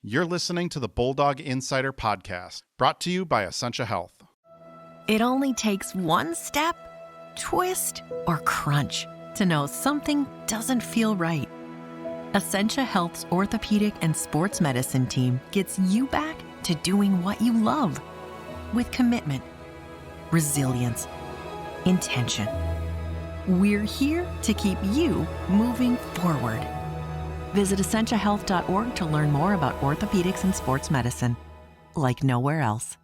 You're listening to the Bulldog Insider Podcast, brought to you by Essentia Health. It only takes one step, twist, or crunch to know something doesn't feel right. Essentia Health's orthopedic and sports medicine team gets you back to doing what you love with commitment, resilience, intention. We're here to keep you moving forward. Visit essentiahealth.org to learn more about orthopedics and sports medicine, like nowhere else.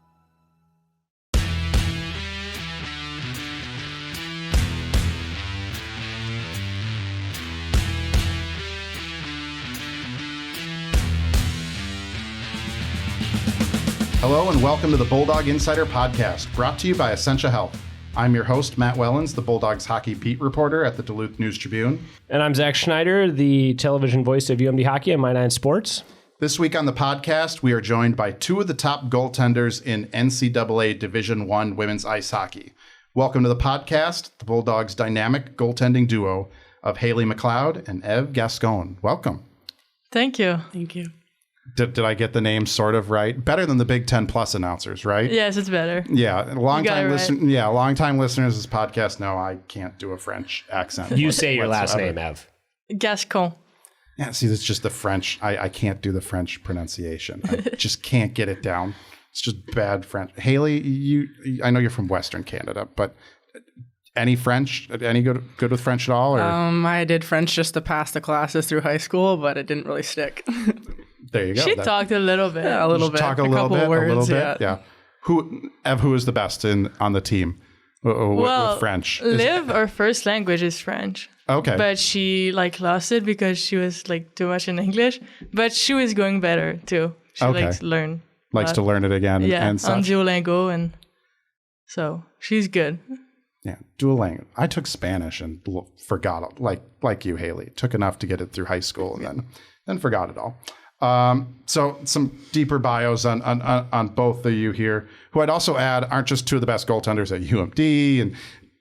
Hello and welcome to the Bulldog Insider Podcast, brought to you by Essentia Health. I'm your host, Matt Wellens, the Bulldogs hockey beat reporter at the Duluth News Tribune. And I'm Zach Schneider, the television voice of UMD Hockey and My Nine Sports. This week on the podcast, we are joined by two of the top goaltenders in NCAA Division I women's ice hockey. Welcome to the podcast, the Bulldogs' dynamic goaltending duo of Hailey MacLeod and Eve Gascon. Welcome. Thank you. Thank you. Did I get the name sort of right? Better than the Big Ten Plus announcers, right? Yes, it's better. Yeah, long-time listeners of this podcast know I can't do a French accent. You say your last name, Ev. Gascon. Yeah, see, it's just the French. I can't do the French pronunciation. I just can't get it down. It's just bad French. Hailey, I know you're from Western Canada, but any French? Any good with French at all? Or? I did French just to pass the classes through high school, but it didn't really stick. There you go. She talked a little bit. Yeah, a little bit. Talk a little bit. Words, a little bit. Yeah. Who is the best on the team? With French. Liv, our first language is French. Okay. But she lost it because she was too much in English. But she was going better too. She likes to learn. Likes to learn it again. And such. On Duolingo, and so she's good. Yeah, Duolingo. I took Spanish and forgot it. Like you, Hailey. Took enough to get it through high school and then forgot it all. So some deeper bios on both of you here, who I'd also add aren't just two of the best goaltenders at UMD and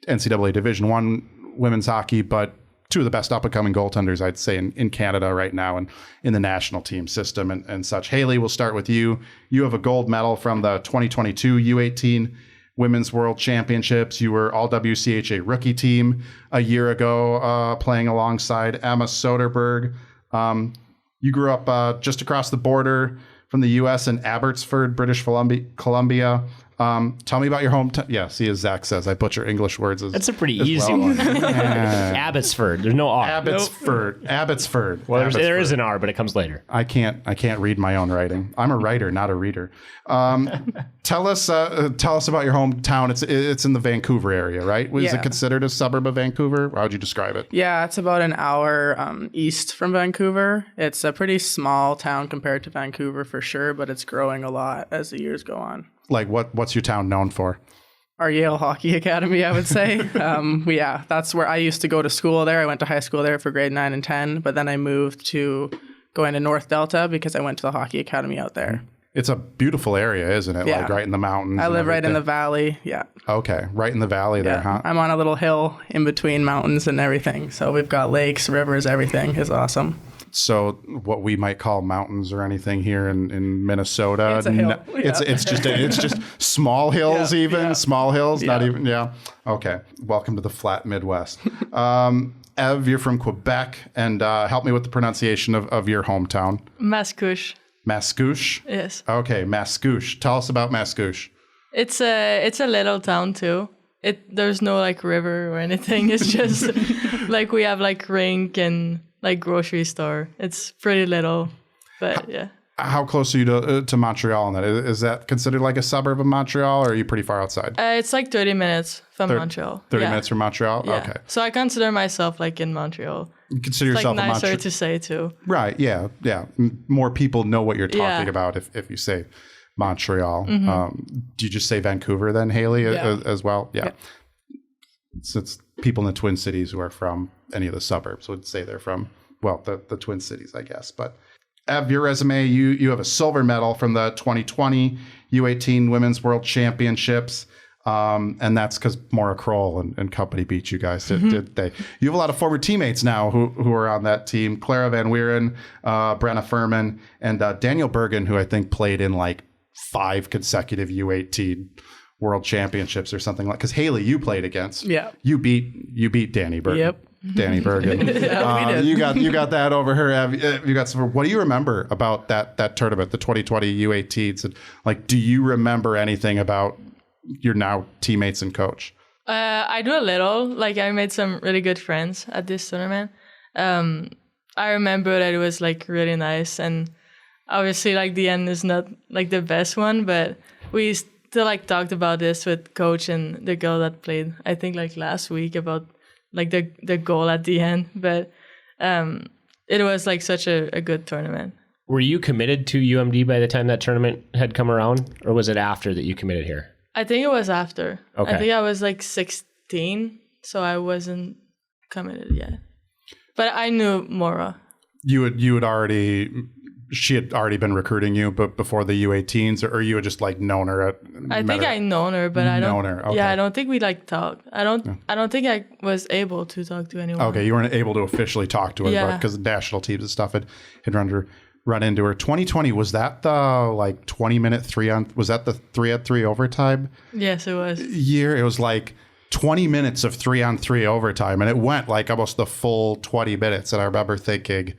NCAA Division I women's hockey, but two of the best up-and-coming goaltenders, I'd say, in Canada right now and in the national team system and such. Hailey, we'll start with you. You have a gold medal from the 2022 U18 Women's World Championships. You were all WCHA rookie team a year ago, playing alongside Emma Soderberg. You grew up just across the border from the U.S. in Abbotsford, British Columbia. Tell me about your hometown. Yeah, see, as Zach says, I butcher English words. That's a pretty easy one. Abbotsford. There's no R. Abbotsford. Nope. Abbotsford. Well, there is an R, but it comes later. I can't read my own writing. I'm a writer, not a reader. Tell us about your hometown. It's in the Vancouver area, right? Is it considered a suburb of Vancouver? How would you describe it? Yeah, it's about an hour east from Vancouver. It's a pretty small town compared to Vancouver for sure, but it's growing a lot as the years go on. Like what's your town known for? Our Yale Hockey Academy, I would say. That's where I used to go to school there. I went to high school there for grade 9 and 10, but then I moved to going to North Delta because I went to the hockey academy out there. It's a beautiful area, isn't it? Yeah. Like right in the mountains. I live right in the valley. Yeah. Okay. Right in the valley there, huh? I'm on a little hill in between mountains and everything. So we've got lakes, rivers, everything is awesome. So what we might call mountains or anything here in Minnesota, it's a hill. It's just small hills, small hills, not even. Yeah. Okay. Welcome to the flat Midwest. Ev, you're from Quebec, and help me with the pronunciation of your hometown. Mascouche. Mascouche? Yes. Okay, Mascouche. Tell us about Mascouche. It's a little town too. There's no river or anything. It's just we have rink and grocery store. It's pretty little, but yeah. How close are you to Montreal? And that is that considered a suburb of Montreal, or are you pretty far outside? It's 30 minutes from Montreal. 30 minutes from Montreal. Yeah. Okay. So I consider myself in Montreal. You consider yourself nicer a Montreal to say too. Right. Yeah. Yeah. More people know what you're talking about if you say Montreal. Mm-hmm. Do you just say Vancouver then, Hailey, as well? Yeah. Since people in the Twin Cities who are from any of the suburbs would say they're from, the Twin Cities, I guess. But Ev, your resume, you have a silver medal from the 2020 U18 Women's World Championships. And that's because Maura Crowell and company beat you guys. Did they? You have a lot of former teammates now who are on that team. Clara Van Wieren, Brenna Furman, and Daniel Bergen, who I think played in like 5 consecutive U18 World Championships or something like. Because Hailey, you played against. Yeah. You beat Danny Bergen. Yep. Danny Bergen. Yeah, we did. You got that over her. You got some. What do you remember about that tournament, the 2020 U18s? And like, do you remember anything about your now teammates and coach? I do a little. Like, I made some really good friends at this tournament. I remember that it was like really nice, and obviously like the end is not like the best one, but we still like talked about this with coach and the girl that played, I think like last week, about like the goal at the end. But it was like such a good tournament. Were you committed to UMD by the time that tournament had come around, or was it after that you committed here? I think it was after. Okay. I think I was like 16, so I wasn't committed yet. But I knew Maura. You had already. She had already been recruiting you, but before the U18s, or you had just like known her. I think I known her, but I don't. Known her. Okay. Yeah, I don't think we like talked. I don't think I was able to talk to anyone. Okay, you weren't able to officially talk to her, Yeah. because the national teams and stuff had run into her. 2020, was that the like 20-minute 3-on-3 overtime? Yes, it was. Year? It was like 20 minutes of 3-on-3 overtime, and it went like almost the full 20 minutes. And I remember thinking,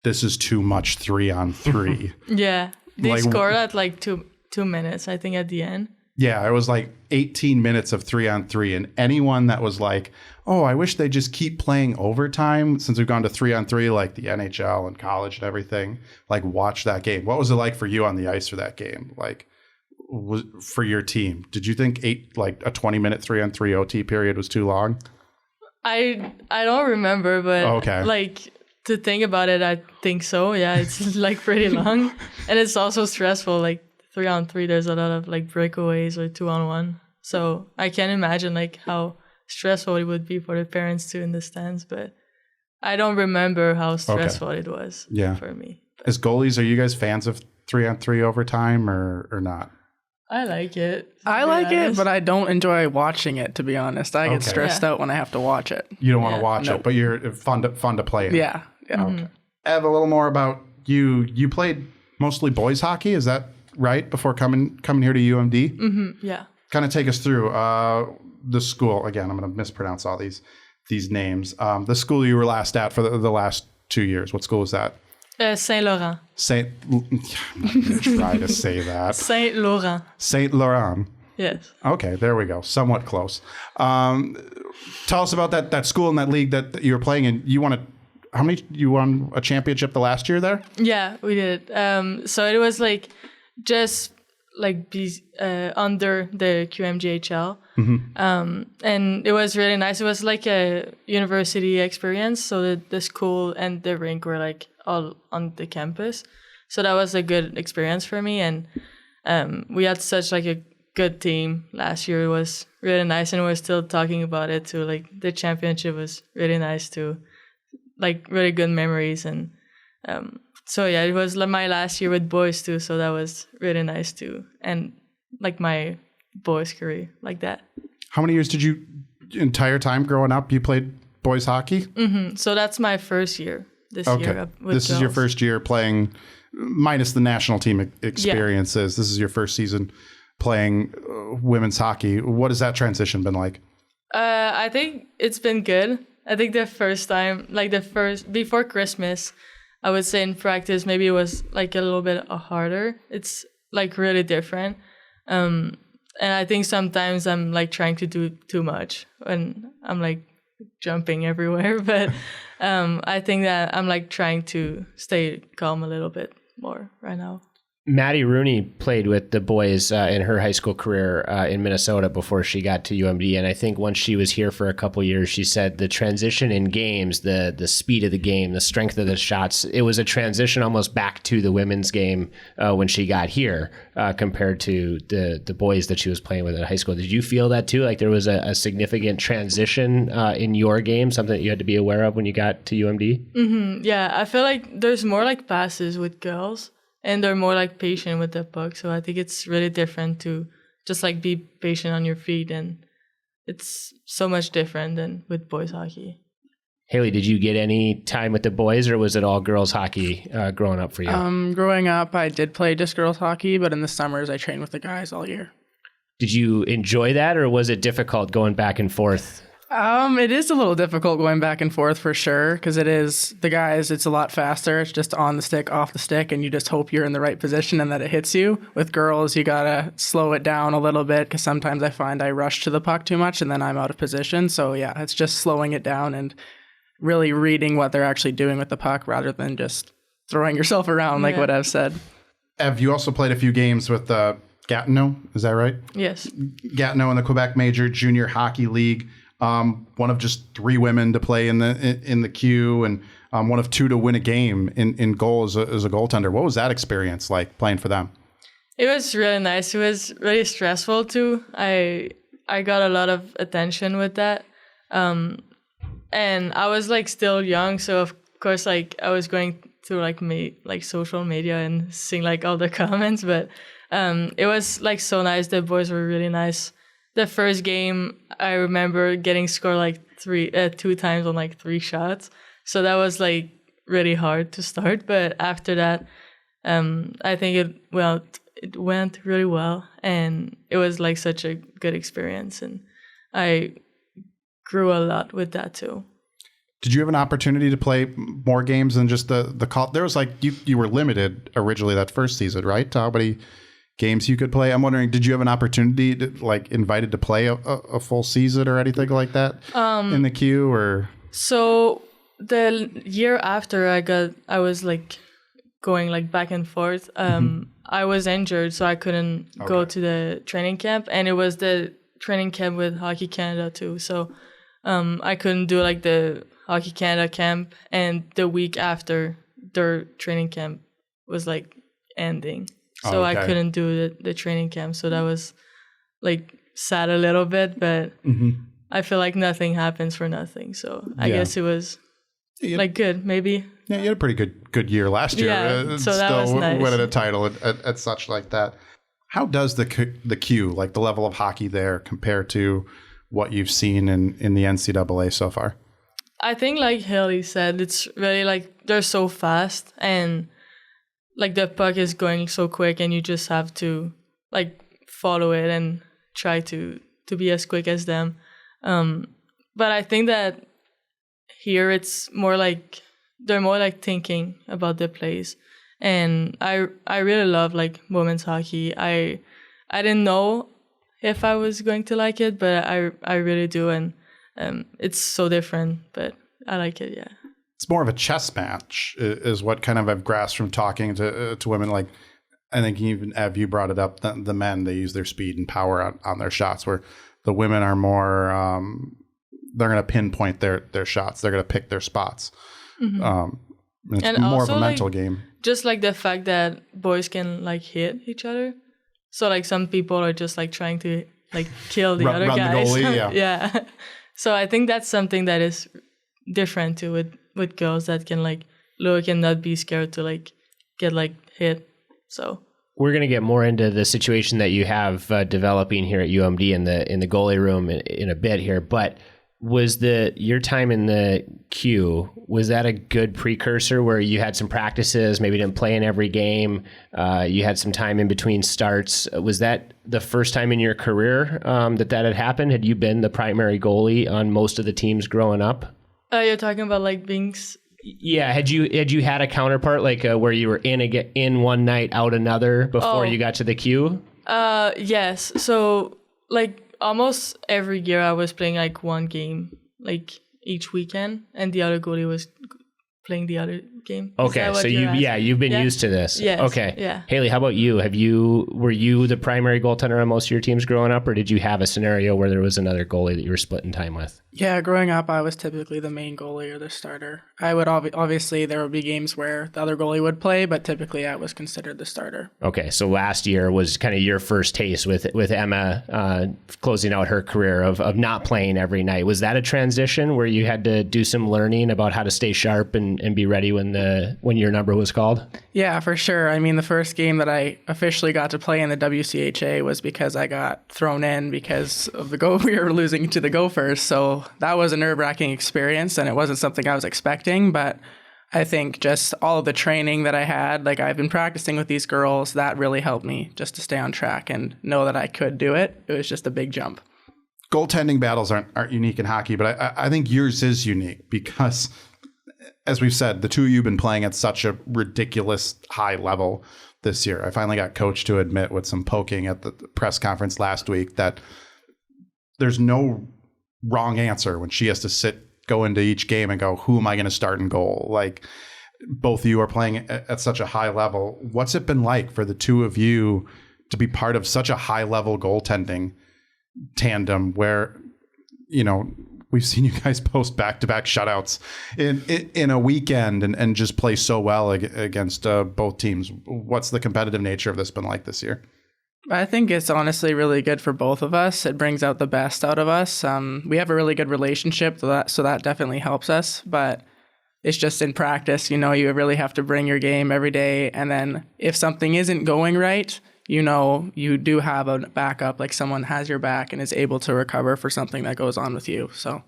this is too much 3-on-3. Yeah, they Like, scored at like two minutes, I think, at the end. Yeah, it was like 18 minutes of 3-on-3. And anyone that was like, oh, I wish they just keep playing overtime since we've gone to 3-on-3, like the NHL and college and everything, like watch that game. What was it like for you on the ice for that game? Like, for your team, did you think a 20-minute 3-on-3 OT period was too long? I don't remember, but Okay. like to think about it, I think so. Yeah, it's like pretty long, and it's also stressful. Like 3-on-3, there's a lot of like breakaways or 2-on-1. So I can't imagine like how stressful it would be for the parents too in the stands. But I don't remember how stressful it was for me. As goalies, are you guys fans of 3-on-3 overtime or not? I like it. I like it, but I don't enjoy watching it, to be honest. I get stressed out when I have to watch it. You don't want to watch it, but you're fun to play in. Yeah. Okay. Ev, a little more about you. You played mostly boys hockey, is that right? Before coming here to UMD? Mm-hmm. Yeah. Kind of take us through the school. Again, I'm going to mispronounce all these names. The school you were last at for the last 2 years. What school was that? Saint Laurent. I'm going to try to say that. Saint Laurent. Saint Laurent. Yes. Okay, there we go. Somewhat close. Tell us about that school and that league that you were playing in. You won a championship the last year there? Yeah, we did. So it was like just like under the QMJHL. And it was really nice. It was like a university experience. So the school and the rink were like all on the campus. So that was a good experience for me. And we had such like a good team last year. It was really nice. And we're still talking about it too. Like the championship was really nice too. Like really good memories. And so yeah, it was like my last year with boys too. So that was really nice too. And like my boys career like that. How many years did you, entire time growing up, you played boys hockey? Mm-hmm. So that's my first year this year. This is your first year playing, minus the national team experiences. This is your first season playing women's hockey. What has that transition been like? I think it's been good. I think the first time, like before Christmas, I would say in practice, maybe it was like a little bit harder. It's like really different. And I think sometimes I'm like trying to do too much and I'm like jumping everywhere. But I think that I'm like trying to stay calm a little bit more right now. Maddie Rooney played with the boys in her high school career in Minnesota before she got to UMD. And I think once she was here for a couple of years, she said the transition in games, the speed of the game, the strength of the shots, it was a transition almost back to the women's game when she got here compared to the boys that she was playing with in high school. Did you feel that too? Like there was a significant transition in your game, something that you had to be aware of when you got to UMD? Mm-hmm. Yeah, I feel like there's more like passes with girls. And they're more like patient with the puck. So I think it's really different to just like be patient on your feet, and it's so much different than with boys hockey. Hailey, did you get any time with the boys, or was it all girls hockey growing up for you? Growing up, I did play just girls hockey, but in the summers, I trained with the guys all year. Did you enjoy that, or was it difficult going back and forth? It is a little difficult going back and forth for sure, because it is the guys. It's a lot faster. It's just on the stick, off the stick, and you just hope you're in the right position and that it hits you. With girls, you gotta slow it down a little bit, because sometimes I find I rush to the puck too much and then I'm out of position. So yeah, it's just slowing it down and really reading what they're actually doing with the puck rather than just throwing yourself around like what Ev said. Ev, you also played a few games with Gatineau, is that right? Yes. Gatineau in the Quebec Major Junior Hockey League. One of just 3 women to play in the queue, and one of 2 to win a game in goal as a goaltender. What was that experience like playing for them? It was really nice. It was really stressful too. I got a lot of attention with that. And I was like still young, so of course like I was going through like social media and seeing like all the comments, but it was like so nice. The boys were really nice. The first game I remember getting scored like 2 times on like 3 shots, so that was like really hard to start. But after that, I think it went really well, and it was like such a good experience, and I grew a lot with that too. Did you have an opportunity to play more games than just the call? There was like you were limited originally that first season, right? To how many games you could play? I'm wondering, did you have an opportunity to like invited to play a full season or anything like that in the queue? Or so the year after I was like going like back and forth. I was injured, so I couldn't go to the training camp, and it was the training camp with Hockey Canada too. So I couldn't do like the Hockey Canada camp, and the week after their training camp was like ending. So I couldn't do the training camp. So that was like sad a little bit, but I feel like nothing happens for nothing. So I guess it was like good, maybe. Yeah, you had a pretty good year last year. Yeah, so that was nice. Winning a title at such like that. How does the Q, like the level of hockey there, compare to what you've seen in the NCAA so far? I think like Hailey said, it's really like they're so fast, and like the puck is going so quick, and you just have to like follow it and try to be as quick as them. But I think that here it's more like they're more like thinking about the plays, and I really love like women's hockey. I didn't know if I was going to like it, but I really do, and it's so different, but I like it. Yeah. It's more of a chess match is what kind of I've grasped from talking to women. Like, I think even Ev, you brought it up, the men, they use their speed and power on their shots, where the women are more, they're going to pinpoint their shots. They're going to pick their spots. It's and more also, of a mental like, game. Just like the fact that boys can like hit each other. So like some people are just like trying to like kill the other guys. The goalie, yeah. Yeah. So I think that's something that is different too with girls, that can like look and not be scared to like get like hit. So we're going to get more into the situation that you have developing here at UMD in the goalie room in a bit here, but was your time in the queue, was that a good precursor where you had some practices, maybe didn't play in every game, you had some time in between starts? Was that the first time in your career that had happened? Had you been the primary goalie on most of the teams growing up? You're talking about like being... Yeah, had you had a counterpart like where you were in one night, out another before you got to the queue? Yes. So like almost every year I was playing like one game like each weekend, and the other goalie was playing the other game. Okay, so you've been used to this. Yes. Okay. Yeah. Hailey, how about you? Were you the primary goaltender on most of your teams growing up, or did you have a scenario where there was another goalie that you were splitting time with? Yeah, growing up, I was typically the main goalie or the starter. I would obviously there would be games where the other goalie would play, but typically I was considered the starter. Okay, so last year was kind of your first taste with Emma closing out her career of not playing every night. Was that a transition where you had to do some learning about how to stay sharp and be ready when when your number was called? Yeah, for sure. I mean, the first game that I officially got to play in the WCHA was because I got thrown in because of we were losing to the Gophers. So that was a nerve-wracking experience, and it wasn't something I was expecting. But I think just all of the training that I had, like I've been practicing with these girls, that really helped me just to stay on track and know that I could do it. It was just a big jump. Goaltending battles aren't unique in hockey, but I think yours is unique because, as we've said, the two of you have been playing at such a ridiculous high level this year. I finally got Coach to admit with some poking at the press conference last week that there's no wrong answer when she has to go into each game and go, who am I going to start in goal? Like, both of you are playing at such a high level. What's it been like for the two of you to be part of such a high level goaltending tandem where, we've seen you guys post back-to-back shutouts in a weekend and just play so well against both teams? What's the competitive nature of this been like this year? I think it's honestly really good for both of us. It brings out the best out of us. We have a really good relationship, so that definitely helps us. But it's just in practice, you really have to bring your game every day. And then if something isn't going right, you do have a backup, like someone has your back and is able to recover for something that goes on with you. So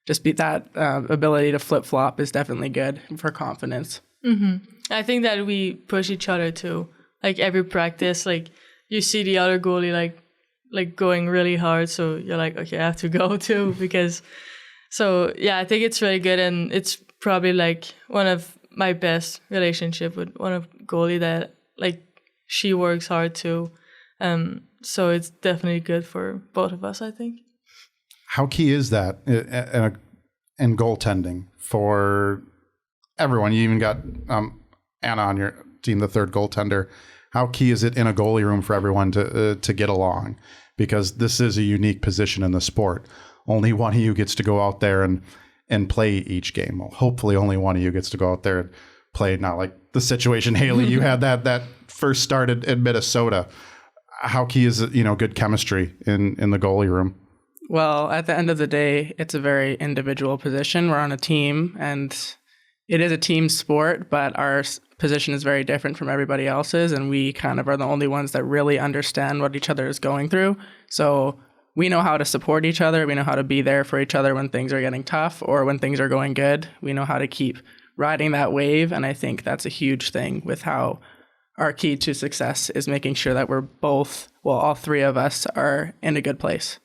just that ability to flip-flop is definitely good for confidence. Mm-hmm. I think that we push each other too. Like every practice, like you see the other goalie like going really hard, so you're like, okay, I have to go too I think it's really good, and it's probably like one of my best relationship with one of goalie that like she works hard too. So it's definitely good for both of us, I think. How key is that in goaltending for everyone? You even got Anna on your team, the third goaltender. How key is it in a goalie room for everyone to get along? Because this is a unique position in the sport. Only one of you gets to go out there and play each game. Well, hopefully only one of you gets to go out there and play, not like the situation, Hailey, you had that first start in Minnesota. How key is it, good chemistry in the goalie room? Well, at the end of the day, it's a very individual position. We're on a team, and it is a team sport, but our position is very different from everybody else's, and we kind of are the only ones that really understand what each other is going through. So we know how to support each other. We know how to be there for each other when things are getting tough or when things are going good. We know how to keep riding that wave, and I think that's a huge thing with how our key to success is making sure that we're all three of us are in a good place.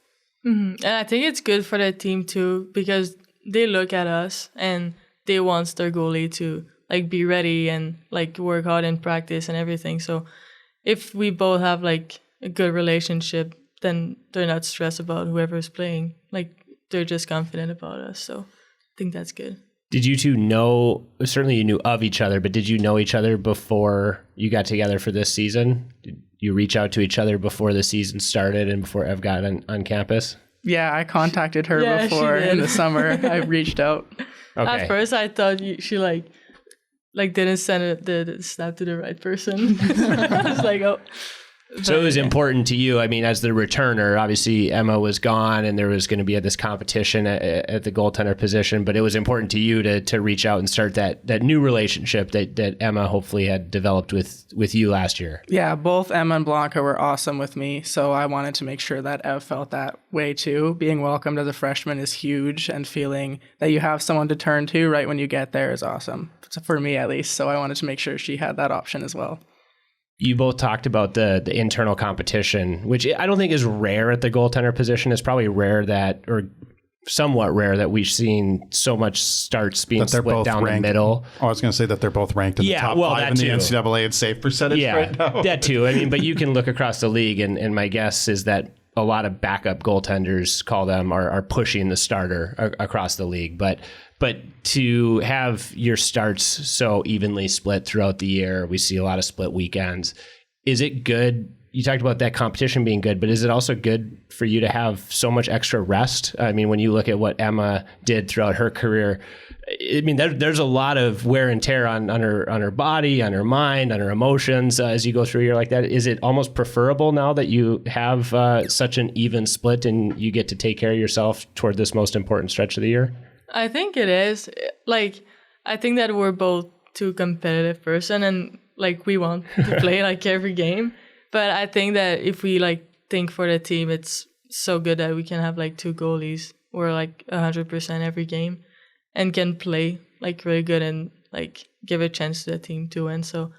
Mm-hmm. And I think it's good for the team too, because they look at us and they want their goalie to like be ready and like work hard in practice and everything. So if we both have like a good relationship, then they're not stressed about whoever's playing. Like they're just confident about us. So I think that's good. Did you two know, certainly you knew of each other, but did you know each other before you got together for this season? Did you reach out to each other before the season started and before Eve got on campus? Yeah, I contacted her before in the summer. I reached out. Okay. At first, I thought she like didn't send the snap to the right person. I was like, oh. So it was important to you. I mean, as the returner, obviously Emma was gone and there was going to be this competition at the goaltender position, but it was important to you to reach out and start that new relationship that Emma hopefully had developed with you last year. Yeah, both Emma and Blanca were awesome with me, so I wanted to make sure that Ev felt that way too. Being welcomed as a freshman is huge, and feeling that you have someone to turn to right when you get there is awesome, for me at least, so I wanted to make sure she had that option as well. You both talked about the internal competition, which I don't think is rare at the goaltender position. It's probably somewhat rare that we've seen so much starts being split down the middle. I was going to say that they're both ranked in the top 5 in the NCAA in save percentage right now. That too. I mean, but you can look across the league, and my guess is that a lot of backup goaltenders, call them, are pushing the starter across the league. But to have your starts so evenly split throughout the year, we see a lot of split weekends. Is it good? You talked about that competition being good, but is it also good for you to have so much extra rest? I mean, when you look at what Emma did throughout her career, I mean, there's a lot of wear and tear on her body, on her mind, on her emotions as you go through a year like that. Is it almost preferable now that you have such an even split and you get to take care of yourself toward this most important stretch of the year? I think it is. Like, I think that we're both too competitive person, and like we want to play like every game. But I think that if we like think for the team, it's so good that we can have like 2 goalies who are like 100% every game and can play like really good and like give a chance to the team to win. So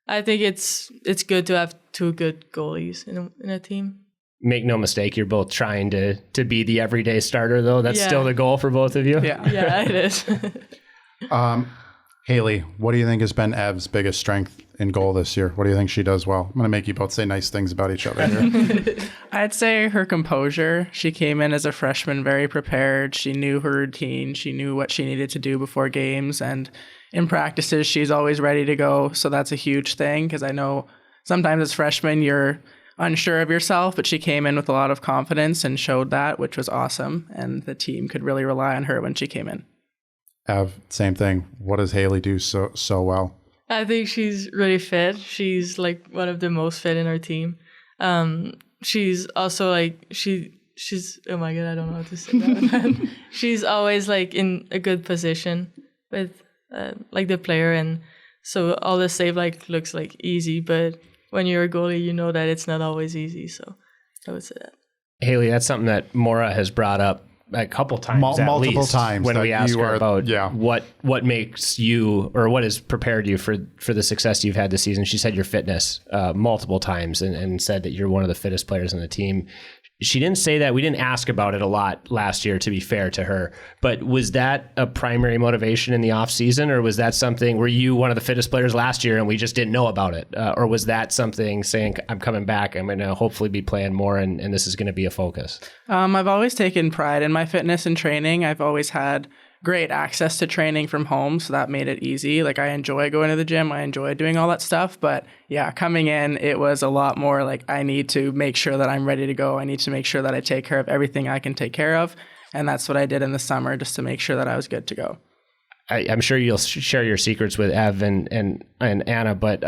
I think it's good to have 2 good goalies in a team. Make no mistake, you're both trying to be the everyday starter, though. That's still the goal for both of you. Yeah, it is. Hailey, what do you think has been Ev's biggest strength in goal this year? What do you think she does well? I'm going to make you both say nice things about each other here. I'd say her composure. She came in as a freshman very prepared. She knew her routine. She knew what she needed to do before games. And in practices, she's always ready to go. So that's a huge thing, because I know sometimes as freshmen, you're unsure of yourself, but she came in with a lot of confidence and showed that, which was awesome. And the team could really rely on her when she came in. Ev, same thing. What does Hailey do so well? I think she's really fit. She's like one of the most fit in our team. She's also like she's oh my god, I don't know how to say that. She's always like in a good position with like the player, and so all the save like looks like easy, but when you're a goalie, you know that it's not always easy. So I would say that. Haley, that's something that Maura has brought up a couple times, multiple times, when we ask her about what makes you, or what has prepared you for the success you've had this season. She said your fitness multiple times, and said that you're one of the fittest players on the team. She didn't say that. We didn't ask about it a lot last year, to be fair to her. But was that a primary motivation in the off season, or was that something, were you one of the fittest players last year and we just didn't know about it? Or was that something saying, I'm coming back, I'm going to hopefully be playing more, and this is going to be a focus? I've always taken pride in my fitness and training. I've always had great access to training from home, so that made it easy. Like, I enjoy going to the gym, I enjoy doing all that stuff, but yeah, coming in, it was a lot more like, I need to make sure that I'm ready to go. I need to make sure that I take care of everything I can take care of, and that's what I did in the summer, just to make sure that I was good to go. I'm sure you'll share your secrets with Ev and Anna, but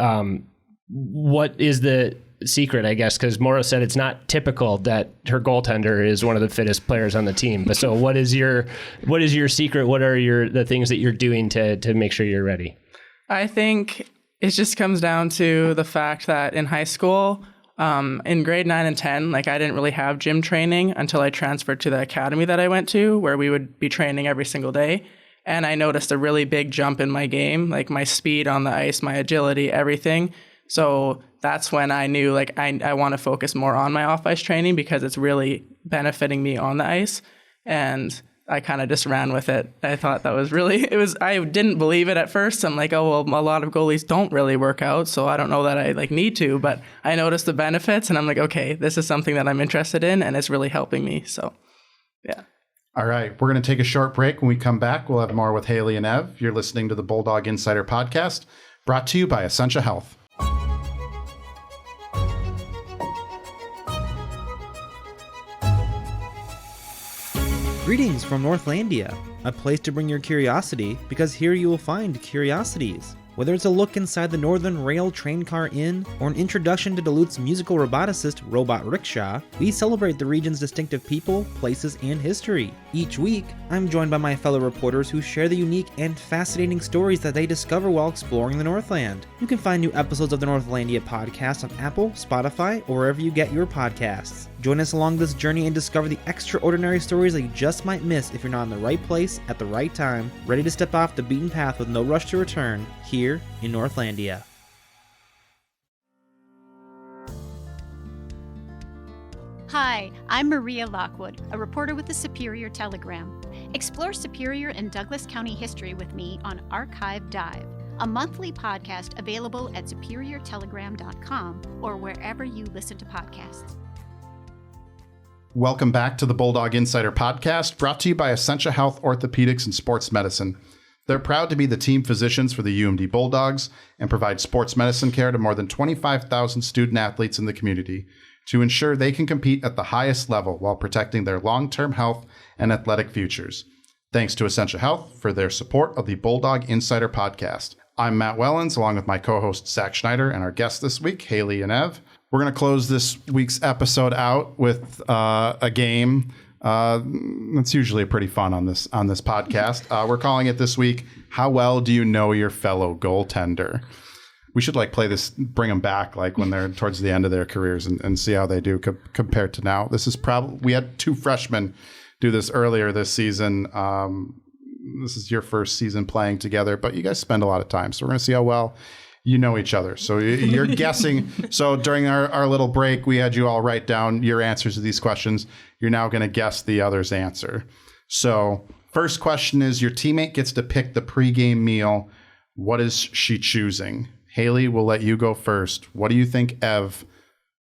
what is the secret, I guess, because Maura said it's not typical that her goaltender is one of the fittest players on the team. But so what is your secret? What are the things that you're doing to make sure you're ready? I think it just comes down to the fact that in high school, in grade 9 and 10, like, I didn't really have gym training until I transferred to the academy that I went to, where we would be training every single day. And I noticed a really big jump in my game, like my speed on the ice, my agility, everything. So that's when I knew, like, I want to focus more on my off-ice training, because it's really benefiting me on the ice. And I kind of just ran with it. I thought that was really, I didn't believe it at first. I'm like, oh, well, a lot of goalies don't really work out, so I don't know that I like need to, but I noticed the benefits, and I'm like, okay, this is something that I'm interested in, and it's really helping me. So, yeah. All right, we're going to take a short break. When we come back, we'll have more with Hailey and Ev. You're listening to the Bulldog Insider Podcast, brought to you by Essentia Health. Greetings from Northlandia, a place to bring your curiosity, because here you will find curiosities. Whether it's a look inside the Northern Rail Train Car Inn or an introduction to Duluth's musical roboticist, Robot Rickshaw, we celebrate the region's distinctive people, places, and history. Each week, I'm joined by my fellow reporters who share the unique and fascinating stories that they discover while exploring the Northland. You can find new episodes of the Northlandia podcast on Apple, Spotify, or wherever you get your podcasts. Join us along this journey and discover the extraordinary stories that you just might miss if you're not in the right place at the right time, ready to step off the beaten path with no rush to return, here in Northlandia. Hi, I'm Maria Lockwood, a reporter with the Superior Telegram. Explore Superior and Douglas County history with me on Archive Dive, a monthly podcast available at superiortelegram.com or wherever you listen to podcasts. Welcome back to the Bulldog Insider Podcast, brought to you by Essentia Health Orthopedics and Sports Medicine. They're proud to be the team physicians for the UMD Bulldogs and provide sports medicine care to more than 25,000 student athletes in the community to ensure they can compete at the highest level while protecting their long-term health and athletic futures. Thanks to Essentia Health for their support of the Bulldog Insider Podcast. I'm Matt Wellens, along with my co-host Zach Schneider and our guests this week, Hailey and Ev. We're going to close this week's episode out with a game That's usually pretty fun on this podcast. We're calling it this week, How Well Do You Know Your Fellow Goaltender? We should play this, bring them back when they're towards the end of their careers and see how they do compared to now. This is we had 2 freshmen do this earlier this season. This is your first season playing together, but you guys spend a lot of time. So we're going to see how well you know each other. So you're guessing. So during our little break, we had you all write down your answers to these questions. You're now going to guess the other's answer. So first question is, your teammate gets to pick the pregame meal. What is she choosing? Hailey, we'll let you go first. What do you think Ev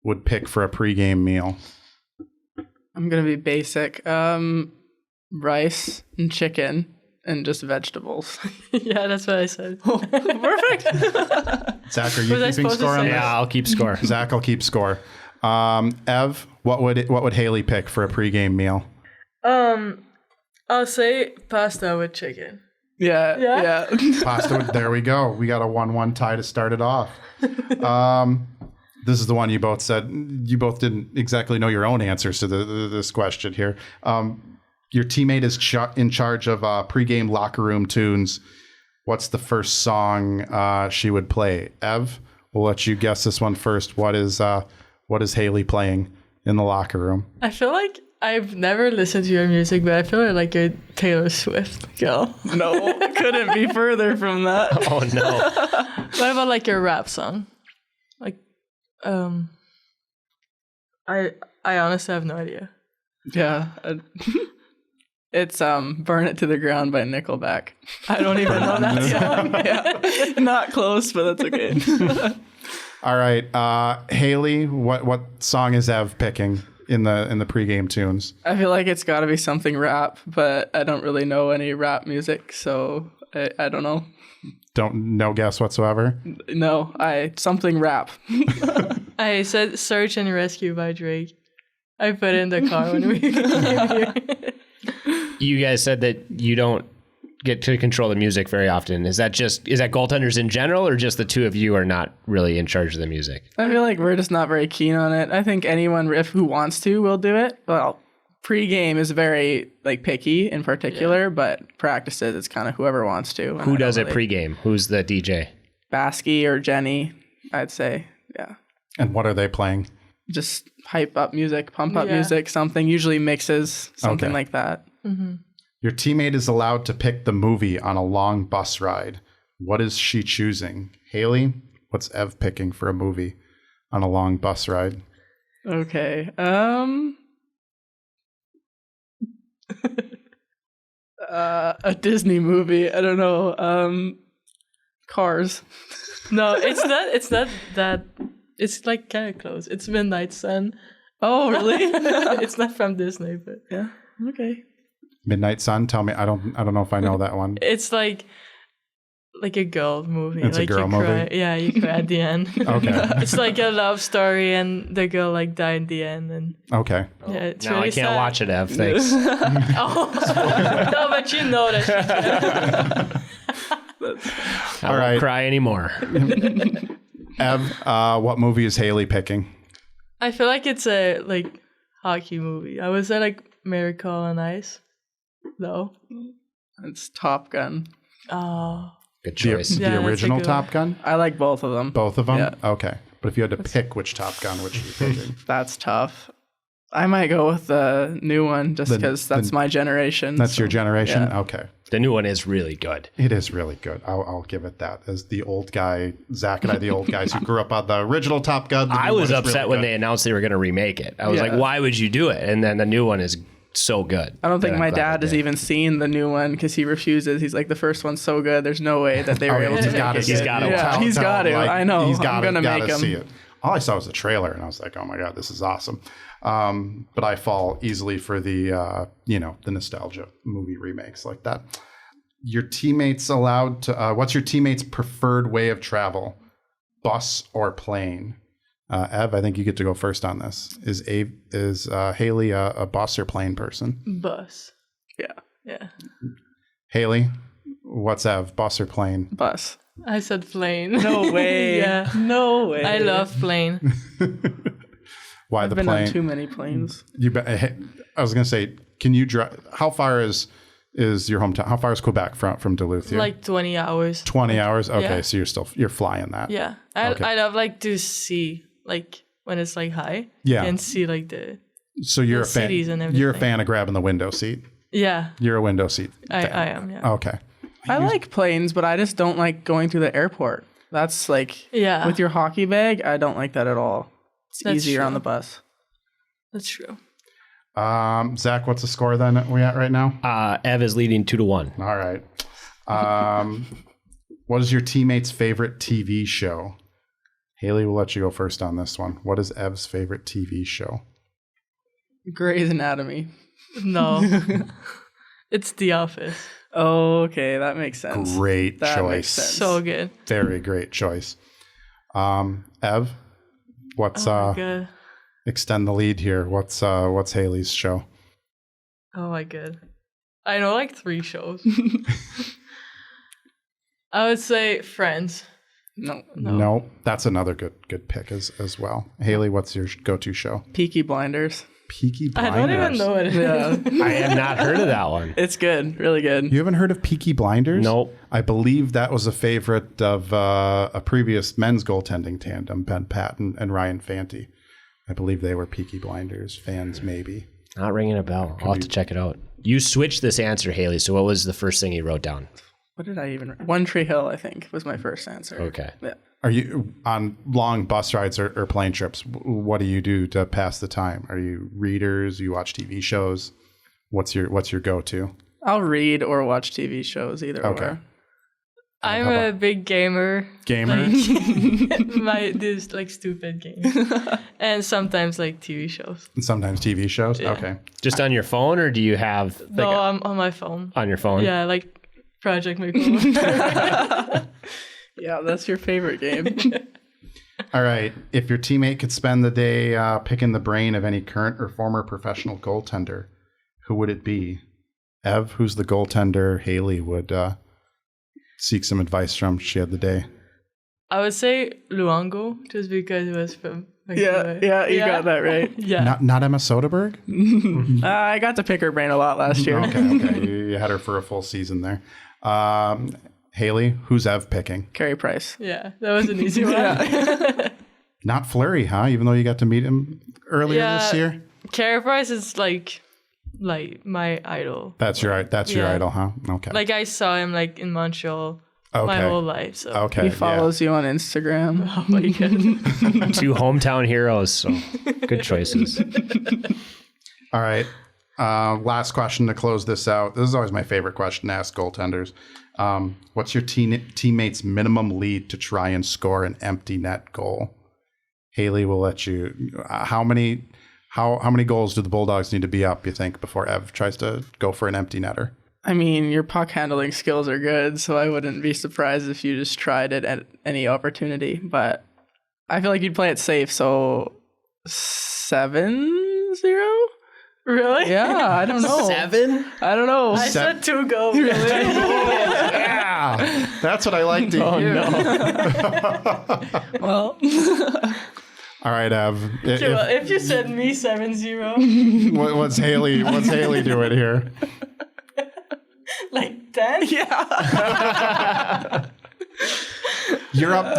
would pick for a pregame meal? I'm going to be basic. Rice and chicken and just vegetables. Yeah, that's what I said. Perfect. Zach, are you keeping score on this? Yeah, I'll keep score. Zach will keep score. Ev, what would Hailey pick for a pregame meal? I'll say pasta with chicken. Yeah. Pasta. There we go. We got a 1-1 tie to start it off. This is the one you both said. You both didn't exactly know your own answers to this question here. Your teammate is in charge of pregame locker room tunes. What's the first song she would play? Ev, we'll let you guess this one first. What is Hailey playing in the locker room? I feel like I've never listened to your music, but I feel like a Taylor Swift girl. No, couldn't be further from that. Oh, no. What about a rap song? I honestly have no idea. Yeah. It's Burn It to the Ground by Nickelback. I don't even know that song. Yeah. Not close, but that's okay. All right. Hailey, what song is Ev picking in the pregame tunes? I feel like it's got to be something rap, but I don't really know any rap music, so I don't know. No guess whatsoever? No, something rap. I said Search and Rescue by Drake. I put it in the car when we came here. You guys said that you don't get to control the music very often. Is that goaltenders in general, or just the two of you are not really in charge of the music? I feel like we're just not very keen on it. I think anyone who wants to will do it. Well, pre-game is very picky in particular, but practices it's kind of whoever wants to. Who does it pre-game? Who's the DJ? Basky or Jenny, I'd say. Yeah. And what are they playing? Just hype up music, pump up music, something, usually mixes, something like that. Mm-hmm. Your teammate is allowed to pick the movie on a long bus ride. What is she choosing? Hailey, what's Ev picking for a movie on a long bus ride? Okay. A Disney movie. I don't know. Cars. No, it's not that. It's kind of close. It's Midnight Sun. Oh, really? It's not from Disney, but yeah. Okay. Midnight Sun. Tell me. I don't know if I know that one. It's like a girl movie. It's a girl movie. Cry. Yeah, you cry at the end. Okay. It's like a love story, and the girl died in the end. And okay. Yeah, it's now really I can't sad. watch it, Ev. Thanks. Oh. No, but you know that. I won't cry anymore. Ev, what movie is Hailey picking? I feel like it's a hockey movie. I would say Miracle on Ice. No. It's Top Gun. Oh. Good choice. The original Top Gun? I like both of them. Both of them? Yeah. Okay. But if you had to pick which Top Gun, which are you picking? That's tough. I might go with the new one just because that's my generation. That's your generation? Yeah. Okay. The new one is really good. It is really good. I'll give it that. As the old guy, Zach and I, the old guys who grew up on the original Top Gun. I was upset when they announced they were going to remake it. I was like, why would you do it? And then the new one is so good. I don't think my dad has even seen the new one because he refuses. He's like, the first one's so good. There's no way that they were able to make it. He's got to. Yeah, he's got to. I know. I'm going to make him. See it. All I saw was the trailer, and I was like, oh my God, this is awesome. But I fall easily for the nostalgia movie remakes like that. Your teammates allowed to, what's your teammate's preferred way of travel? Bus or plane? Ev, I think you get to go first on this. Is Hailey a bus or plane person? Bus. Yeah. Hailey, what's Ev, bus or plane? Bus. I said plane. No way. Yeah. No way. I love plane. Why I've the been plane? on too many planes. I was going to say, can you drive? How far is your hometown? How far is Quebec from Duluth here? Like 20 hours. 20 hours? Okay, Yeah. so you're flying that. Yeah. Okay. I love like to see like when it's like high. Yeah. And see like the So you're a fan. cities and You're a everything. fan of grabbing the window seat. Yeah. You're a window seat. I fan. am, yeah. Okay. I like planes, but I just don't like going through the airport. That's like, Yeah. with your hockey bag, I don't like that at all. It's That's easier on true. the bus. That's true. Zach, what's the score then we at right now? Ev is leading 2-1. All right. What is your teammate's favorite TV show? Hailey, we'll let you go first on this one. What is Ev's favorite TV show? Grey's Anatomy. No. It's The Office. Oh, okay, that makes sense. Great That choice. makes sense. So good. Very great choice. Ev, what's Oh my god. extend the lead here? What's Hailey's show? Oh my god. I know like 3 shows. I would say Friends. No. No, that's another good pick as well. Hailey, what's your go-to show? Peaky Blinders. Peaky Blinders. I don't even know what it is. Yeah. I have not heard of that one. It's good. Really good. You haven't heard of Peaky Blinders? Nope. I believe that was a favorite of a previous men's goaltending tandem, Ben Patton and Ryan Fanti. I believe they were Peaky Blinders fans, maybe. Not ringing a bell. I'll have to check it out. You switched this answer, Hailey. So what was the first thing you wrote down? What did I even... One Tree Hill, I think, was my first answer. Okay. Yeah. Are you on long bus rides or plane trips? What do you do to pass the time? Are you readers? You watch TV shows? What's your go-to? I'll read or watch TV shows, either Okay. or. I'm How a big gamer. Gamer? Like, this like stupid games. And sometimes like TV shows. And sometimes TV shows? Yeah. Okay. Just on your phone, or do you have No, I'm on my phone. on your phone? Yeah, like Project McCool. Yeah, that's your favorite game. All right. If your teammate could spend the day picking the brain of any current or former professional goaltender, who would it be? Ev, who's the goaltender Hailey would seek some advice from? She had the day. I would say Luongo, just because it was from Vancouver. Yeah, you got that right. Yeah. Not Emma Soderberg? I got to pick her brain a lot last year. Okay. You had her for a full season there. Haley, who's Ev picking? Carey Price. Yeah, that was an easy one. Not Fleury, huh? Even though you got to meet him earlier this year? Carey Price is like my idol. That's your Yeah. idol, huh? Okay. Like I saw him like in Montreal my whole life. So Okay. He follows you on Instagram. oh my god. 2 hometown heroes. So good choices. All right. Last question to close this out. This is always my favorite question to ask goaltenders. What's your teammate's minimum lead to try and score an empty net goal? Hailey, will let you. How many goals do the Bulldogs need to be up, you think, before Ev tries to go for an empty netter? I mean, your puck handling skills are good, so I wouldn't be surprised if you just tried it at any opportunity. But I feel like you'd play it safe, so 7-0? Really? Yeah, I don't know. 7? I don't know. I said 2 goals. Yeah, that's what I like to hear. Well, All right, Ev. If you said me 7-0, What's Hailey doing here? like 10? yeah. You're up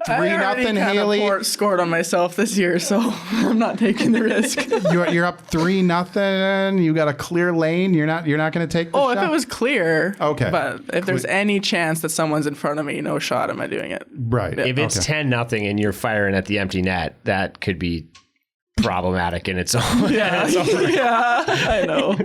3-0, Hailey. Scored on myself this year, so I'm not taking the risk. You're up 3-0. You got a clear lane. You're not going to take the shot? If it was clear. Okay. But if there's any chance that someone's in front of me, no shot am I doing it. Right. If it's 10-0 and you're firing at the empty net, that could be problematic in its own. Yeah, yeah, I know.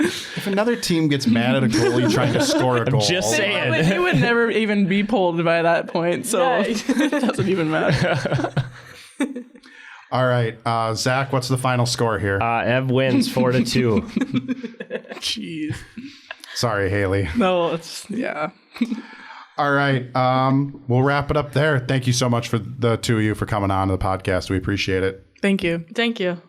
If another team gets mad at a goalie trying to score a goal, just saying. But he would never even be pulled by that point, so Yeah. it doesn't even matter. All right, Zach, what's the final score here? Ev wins 4-2. Jeez. Sorry, Hailey. No, it's, yeah. All right, we'll wrap it up there. Thank you so much for the two of you for coming on to the podcast. We appreciate it. Thank you. Thank you.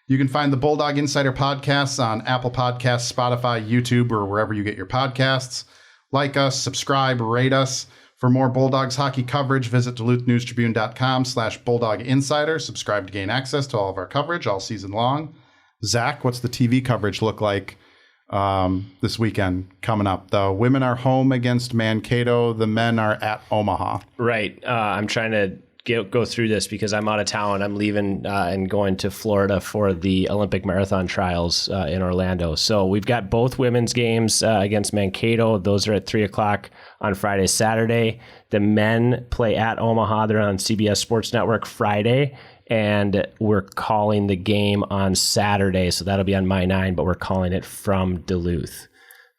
You can find the Bulldog Insider Podcasts on Apple Podcasts, Spotify, YouTube, or wherever you get your podcasts. Like us, subscribe, rate us. For more Bulldogs hockey coverage, visit DuluthNewsTribune.com/Bulldog Insider. Subscribe to gain access to all of our coverage all season long. Zach, what's the TV coverage look like this weekend coming up? The women are home against Mankato. The men are at Omaha. Right. I'm trying to go through this because I'm out of town. I'm leaving and going to Florida for the Olympic marathon trials in Orlando. So we've got both women's games against Mankato. Those are at 3:00 on Friday, Saturday. The men play at Omaha. They're on CBS Sports Network Friday. And we're calling the game on Saturday. So that'll be on My 9, but we're calling it from Duluth.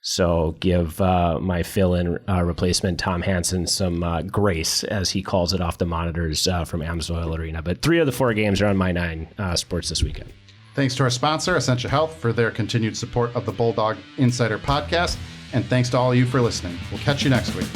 So give my fill-in replacement, Tom Hansen, some grace, as he calls it off the monitors from Amsoil Arena. But 3 of the 4 games are on My 9 Sports this weekend. Thanks to our sponsor, Essentia Health, for their continued support of the Bulldog Insider Podcast. And thanks to all of you for listening. We'll catch you next week.